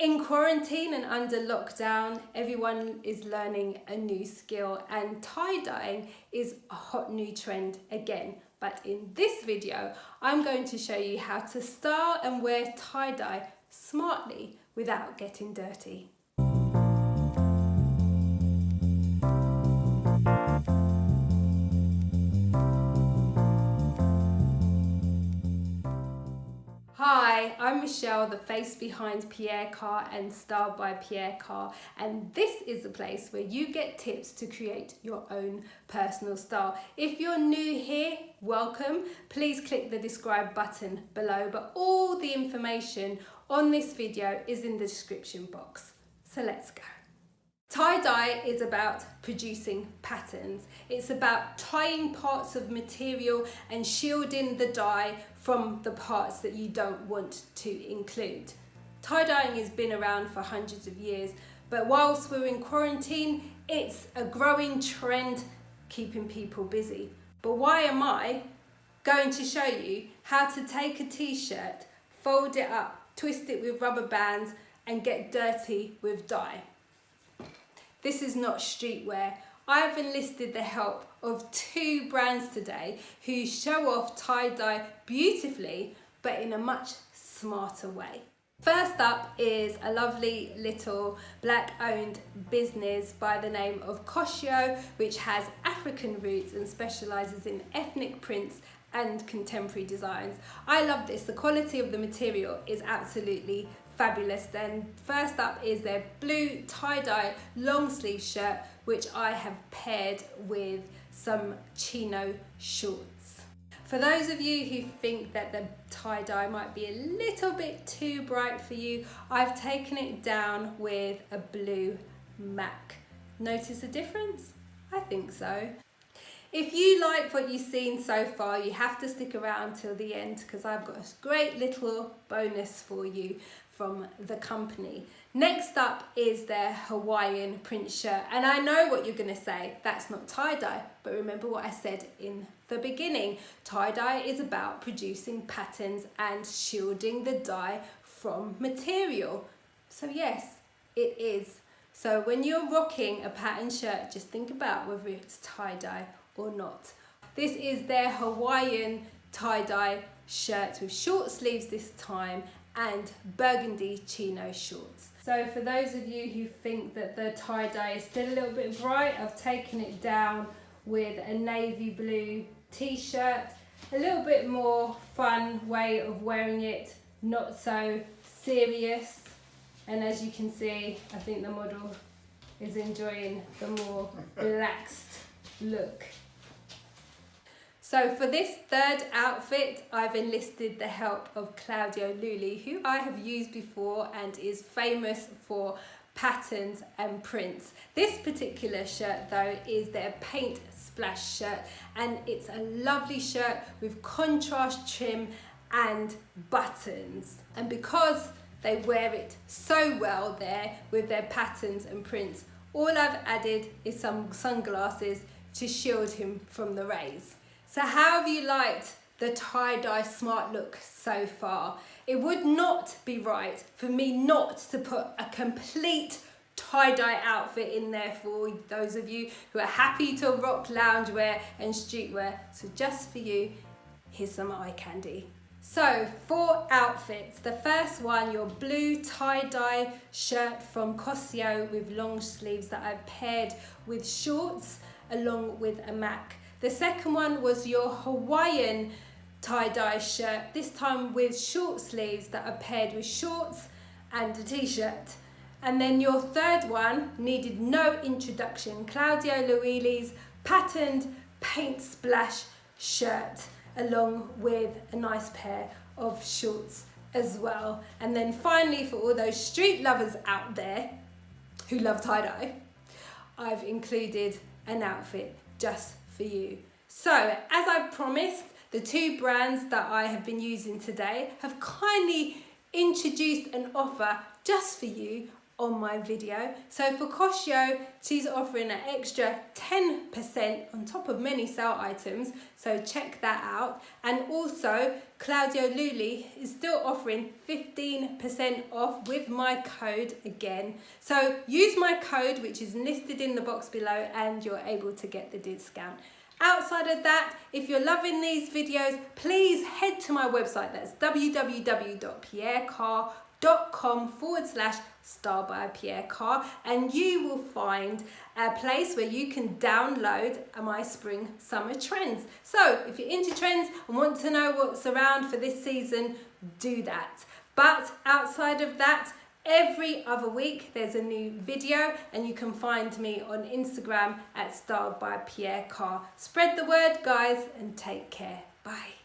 In quarantine and under lockdown, everyone is learning a new skill, and tie-dyeing is a hot new trend again. But in this video, I'm going to show you how to style and wear tie-dye smartly without getting dirty. Hi, I'm Michelle, the face behind Pierre-Carr and Styled by Pierre-Carr, and this is a place where you get tips to create your own personal style. If you're new here, welcome. Please click the describe button below, but all the information on this video is in the description box. So let's go. Tie-dye is about producing patterns. It's about tying parts of material and shielding the dye from the parts that you don't want to include. Tie-dyeing has been around for hundreds of years, but whilst we're in quarantine, it's a growing trend keeping people busy. But why am I going to show you how to take a t-shirt, fold it up, twist it with rubber bands and get dirty with dye. This is not streetwear. I've enlisted the help of two brands today who show off tie-dye beautifully, but in a much smarter way. First up is a lovely little black-owned business by the name of Koshieo, which has African roots and specialises in ethnic prints and contemporary designs. I love this. The quality of the material is absolutely fabulous. Then first up is their blue tie-dye long sleeve shirt, which I have paired with some chino shorts. For those of you who think that the tie-dye might be a little bit too bright for you, I've taken it down with a blue MAC. Notice a difference? I think so. If you like what you've seen so far, you have to stick around till the end because I've got a great little bonus for you from the company. Next up is their Hawaiian print shirt. And I know what you're gonna say, that's not tie-dye, but remember what I said in the beginning. Tie-dye is about producing patterns and shielding the dye from material. So yes, it is. So when you're rocking a pattern shirt, just think about whether it's tie-dye or not. This is their Hawaiian tie-dye shirt with short sleeves this time and burgundy chino shorts. So for those of you who think that the tie-dye is still a little bit bright, I've taken it down with a navy blue t-shirt, a little bit more fun way of wearing it, not so serious. And as you can see, I think the model is enjoying the more relaxed look. So for this third outfit, I've enlisted the help of Claudio Lulli, who I have used before and is famous for patterns and prints. This particular shirt though is their paint splash shirt, and it's a lovely shirt with contrast trim and buttons. And because they wear it so well there with their patterns and prints, all I've added is some sunglasses to shield him from the rays. So how have you liked the tie-dye smart look so far? It would not be right for me not to put a complete tie-dye outfit in there for those of you who are happy to rock loungewear and streetwear. So just for you, here's some eye candy. So 4 outfits. The first one, your blue tie-dye shirt from koshieo with long sleeves that I've paired with shorts along with a MAC. The second one was your Hawaiian tie-dye shirt, this time with short sleeves that are paired with shorts and a t-shirt. And then your third one needed no introduction, Claudio Lulli's patterned paint splash shirt along with a nice pair of shorts as well. And then finally, for all those street lovers out there who love tie-dye, I've included an outfit just for you. So as I promised, the two brands that I have been using today have kindly introduced an offer just for you on my video. So for koshieo, she's offering an extra 10% on top of many sale items, so check that out. And also Claudio Luli is still offering 15% off with my code again. So use my code, which is listed in the box below, and you're able to get the discount. Outside of that, if you're loving these videos, please head to my website. That's www.pierrecarr.com/Style by Pierre-Carr, and you will find a place where you can download my spring summer trends. So if you're into trends and want to know what's around for this season, do that. But outside of that, every other week there's a new video, and you can find me on Instagram at Style by Pierre-Carr. Spread the word, guys, and take care. Bye.